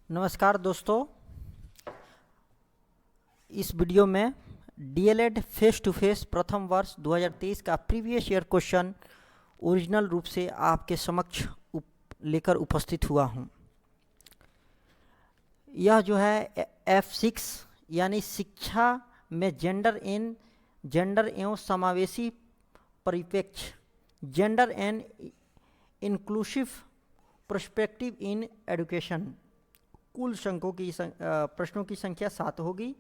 नमस्कार दोस्तों, इस वीडियो में डीएलएड फेस टू फेस प्रथम वर्ष 2023 का प्रीवियस ईयर क्वेश्चन ओरिजिनल रूप से आपके समक्ष लेकर उपस्थित हुआ हूं। यह जो है F6 यानी शिक्षा में जेंडर एवं समावेशी परिप्रेक्ष्य, gender and inclusive perspective in education, कुल प्रश्नों की संख्या 7 होगी।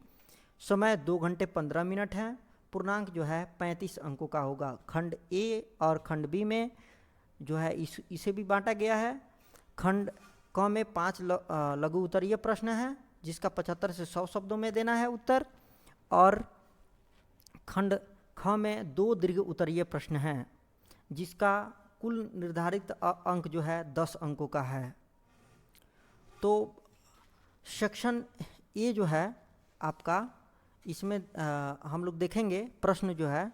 समय 2 घंटे 15 मिनट है। पूर्णांक जो है 35 अंकों का होगा। खंड ए और खंड बी में जो है इसे भी बांटा गया है। खंड क में 5 लघु उत्तरीय प्रश्न है जिसका 75 से 100 शब्दों में देना है उत्तर, और खंड ख में 2 दीर्घ उत्तरीय प्रश्न हैं जिसका कुल निर्धारित अंक जो है 10 अंकों का है। तो सेक्शन ए जो है आपका, इसमें हम लोग देखेंगे प्रश्न जो है।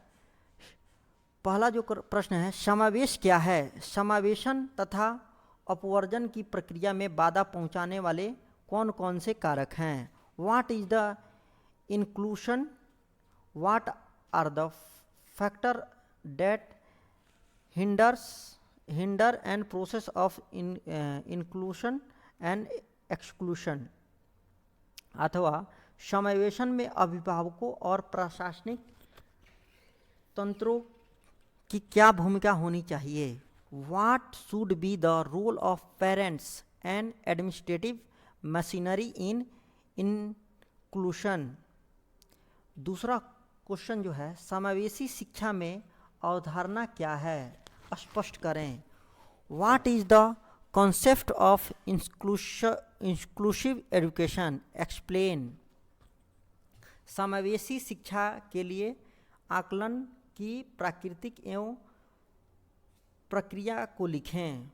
पहला जो प्रश्न है, समावेश क्या है? समावेशन तथा अपवर्जन की प्रक्रिया में बाधा पहुंचाने वाले कौन कौन से कारक हैं? What is the inclusion? What are the factor that hinder and process of inclusion and exclusion? अथवा समावेशन में अभिभावकों और प्रशासनिक तंत्रों की क्या भूमिका होनी चाहिए? What should be the role of parents and administrative machinery in inclusion? दूसरा क्वेश्चन जो है, समावेशी शिक्षा में अवधारणा क्या है? स्पष्ट करें। What is the concept of inclusive education? Explain. समावेशी शिक्षा के लिए आकलन की प्राकृतिक एवं प्रक्रिया को लिखें।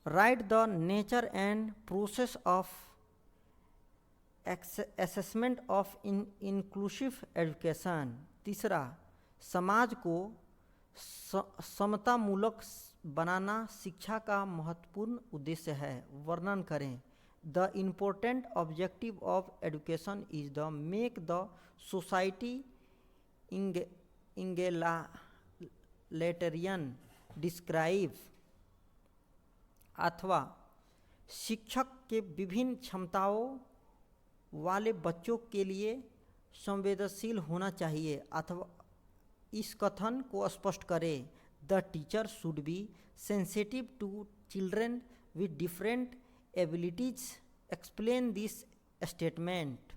Right the nature and process of assessment of inclusive education. तीसरा, समाज को समतामूलक बनाना शिक्षा का महत्वपूर्ण उद्देश्य है, वर्णन करें। The important objective of education is to make the society egalitarian. Describe। अथवा शिक्षक के विभिन्न क्षमताओं वाले बच्चों के लिए संवेदनशील होना चाहिए, अथवा इस कथन को स्पष्ट करें। The teacher should be sensitive to children with different abilities. Explain this statement.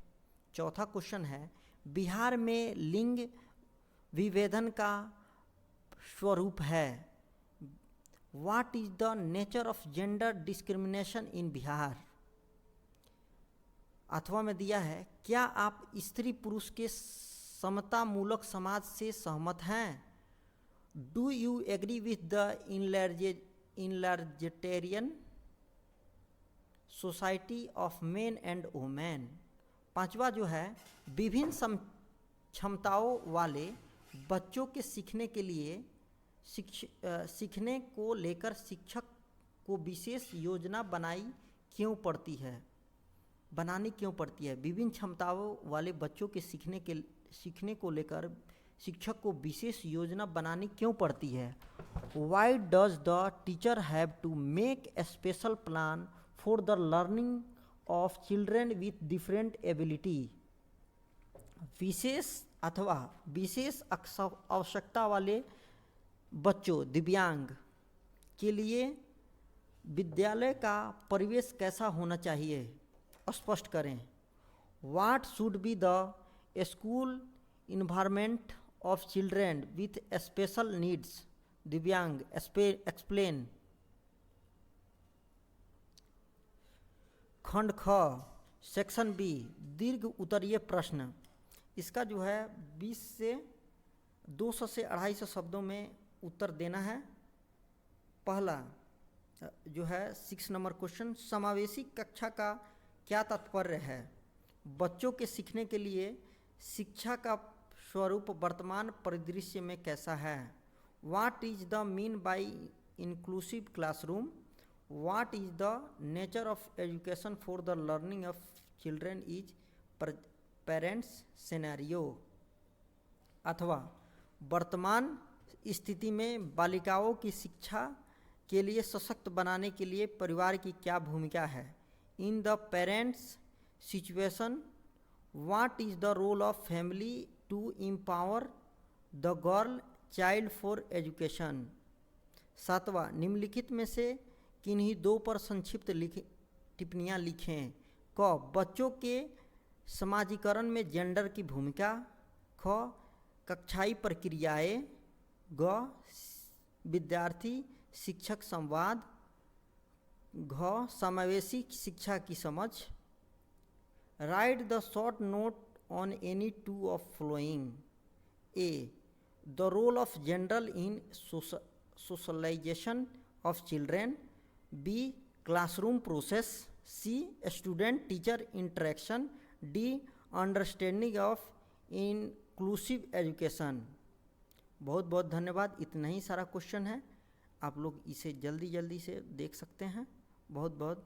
चौथा क्वेश्चन है, बिहार में लिंग विभेदन का स्वरूप है। What is the nature of gender discrimination in Bihar? अथवा में दिया है, क्या आप स्त्री पुरुष के समतामूलक समाज से सहमत हैं? Do you agree with the inegalitarian society of men and women? पांचवा जो है, विभिन्न क्षमताओं वाले बच्चों के सीखने के लिए सीखने को लेकर शिक्षक को विशेष योजना बनानी क्यों पड़ती है? विभिन्न क्षमताओं वाले बच्चों के सीखने को लेकर शिक्षक को विशेष योजना बनानी क्यों पड़ती है? Why does the teacher have to make a special plan for the learning of children with different ability? विशेष अथवा विशेष आवश्यकता वाले बच्चों दिव्यांग के लिए विद्यालय का परिवेश कैसा होना चाहिए? स्पष्ट करें। What should be the school environment of children with special needs? दिव्यांग एक्सप्लेन। खंड ख सेक्शन बी, दीर्घ उत्तरीय प्रश्न। इसका जो है 20 से 200 से 250 शब्दों में उत्तर देना है। पहला जो है 6 नंबर क्वेश्चन, समावेशी कक्षा का क्या तात्पर्य है? बच्चों के सीखने के लिए शिक्षा का स्वरूप वर्तमान परिदृश्य में कैसा है? What is the mean by inclusive classroom? what is the nature of education for the learning of children is parents scenario, अथवा वर्तमान स्थिति में बालिकाओं की शिक्षा के लिए सशक्त बनाने के लिए परिवार की क्या भूमिका है। In the parents situation what is the role of family to empower the girl child for education. सातवां, निम्नलिखित में से किन्हीं दो पर संक्षिप्त टिप्पणियाँ लिखें। क, बच्चों के समाजीकरण में जेंडर की भूमिका। ख, कक्षाई प्रक्रियाएं। ग, विद्यार्थी शिक्षक संवाद। घ, समावेशी शिक्षा की समझ। Write the short note on any two of flowing. A, the role of gender in socialisation of children. B, classroom process. C, student teacher interaction. D, understanding of inclusive education. बहुत बहुत धन्यवाद। इतना ही सारा क्वेश्चन है, आप लोग इसे जल्दी से देख सकते हैं। बहुत बहुत